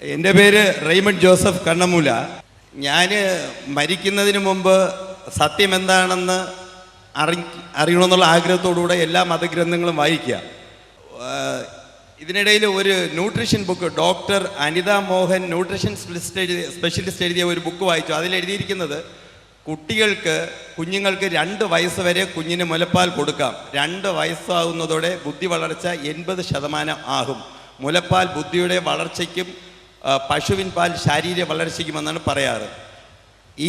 എൻ്റെ പേര് Raymond Joseph Kannammoola. ഞാൻ മരിക്കുന്നതിന് മുമ്പ് സത്യം എന്താണെന്ന് അറിയണമെന്നുള്ള ആഗ്രഹത്തോടുകൂടെ എല്ലാ മതഗ്രന്ഥങ്ങളും വായിക്കുക. ഇതിനിടയിൽ ഒരു nutrition book doctor Anitha Mohan nutrition specialist എഴുതിയ ഒരു ബുക്ക് വായിച്ചു. അതിലെഴുതിയിരിക്കുന്നത് കുഞ്ഞുങ്ങൾക്ക് 2 വയസ്സ് വരെ കുഞ്ഞിന് മുലപ്പാൽ കൊടുക്കാം. 2 വയസ്സാകുന്നതോടെ ബുദ്ധി വളർച്ച 80% ആകും. മുലപ്പാൽ ബുദ്ധിയുടെ വളർച്ചയ്ക്കും പശുവിൻ പാൽ ശാരീരിക വളർച്ചയ്ക്കുമെന്നാണ് പറയാറ്.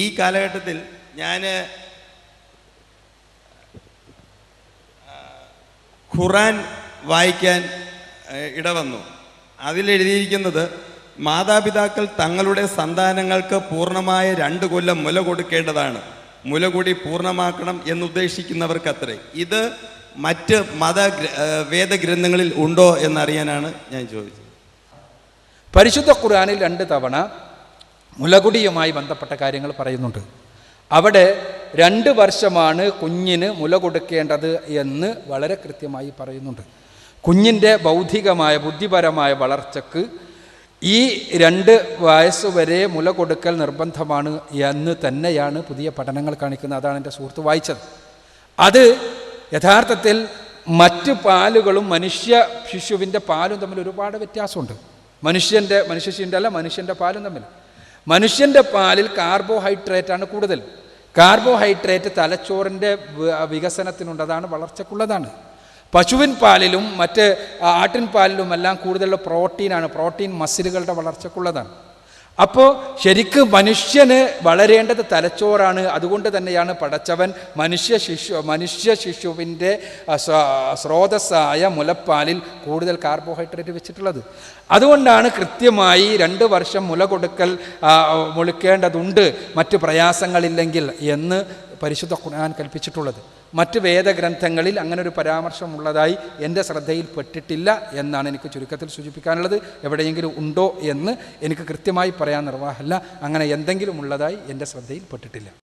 ഈ കാലഘട്ടത്തിൽ ഞാൻ ഖുറാൻ വായിക്കാൻ ഇടവന്നു. അതിലെഴുതിയിരിക്കുന്നത് മാതാപിതാക്കൾ തങ്ങളുടെ സന്താനങ്ങൾക്ക് പൂർണ്ണമായ 2 കൊല്ലം മുല കൊടുക്കേണ്ടതാണ്. മുല കൂടി പൂർണ്ണമാക്കണം എന്നുദ്ദേശിക്കുന്നവർക്കത്രേ. ഇത് മറ്റ് വേദഗ്രന്ഥങ്ങളിൽ ഉണ്ടോ എന്നറിയാനാണ് ഞാൻ ചോദിച്ചത്. പരിശുദ്ധ ഖുർആനിൽ 2 തവണ മുലകുടിയുമായി ബന്ധപ്പെട്ട കാര്യങ്ങൾ പറയുന്നുണ്ട്. അവിടെ 2 വർഷമാണ് കുഞ്ഞിന് മുല കൊടുക്കേണ്ടത് എന്ന് വളരെ കൃത്യമായി പറയുന്നുണ്ട്. കുഞ്ഞിൻ്റെ ബൗദ്ധികമായ ബുദ്ധിപരമായ വളർച്ചയ്ക്ക് ഈ 2 വയസ്സുവരെ മുല കൊടുക്കൽ നിർബന്ധമാണ് എന്ന് തന്നെയാണ് പുതിയ പഠനങ്ങൾ കാണിക്കുന്നത്. അതാണ് എൻ്റെ സുഹൃത്ത് വായിച്ചത്. അത് യഥാർത്ഥത്തിൽ മറ്റ് പാലുകളും മനുഷ്യ ശിശുവിൻ്റെ പാലും തമ്മിൽ ഒരുപാട് വ്യത്യാസമുണ്ട്. മനുഷ്യൻ്റെ പാലും തമ്മിൽ. മനുഷ്യൻ്റെ പാലിൽ കാർബോഹൈഡ്രേറ്റാണ് കൂടുതൽ. കാർബോഹൈഡ്രേറ്റ് തലച്ചോറിൻ്റെ വികസനത്തിനുണ്ട്, അതാണ് വളർച്ചക്കുള്ളതാണ്. പശുവിൻ പാലിലും മറ്റ് ആട്ടിൻ പാലിലുമെല്ലാം കൂടുതലുള്ള പ്രോട്ടീനാണ്. പ്രോട്ടീൻ മസിലുകളുടെ വളർച്ചക്കുള്ളതാണ്. അപ്പോൾ ശരിക്കും മനുഷ്യന് വളരേണ്ടത് തലച്ചോറാണ്. അതുകൊണ്ട് തന്നെയാണ് പടച്ചവൻ മനുഷ്യ ശിശുവിൻ്റെ സ്രോതസ്സായ മുലപ്പാലിൽ കൂടുതൽ കാർബോഹൈഡ്രേറ്റ് വെച്ചിട്ടുള്ളത്. അതുകൊണ്ടാണ് കൃത്യമായി 2 വർഷം മുളിക്കേണ്ടതുണ്ട് മറ്റ് പ്രയാസങ്ങളില്ലെങ്കിൽ എന്ന് പരിശുദ്ധ ഖുർആൻ കൽപ്പിച്ചിട്ടുള്ളത്. മറ്റ് വേദഗ്രന്ഥങ്ങളിൽ അങ്ങനെ ഒരു പരാമർശമുള്ളതായി എൻ്റെ ശ്രദ്ധയിൽപ്പെട്ടിട്ടില്ല എന്നാണ് എനിക്ക് ചുരുക്കത്തിൽ സൂചിപ്പിക്കാനുള്ളത്. എവിടെയെങ്കിലും ഉണ്ടോ എന്ന് എനിക്ക് കൃത്യമായി പറയാൻ നിർവാഹമില്ല. അങ്ങനെ എന്തെങ്കിലും ഉള്ളതായി എൻ്റെ ശ്രദ്ധയിൽപ്പെട്ടിട്ടില്ല.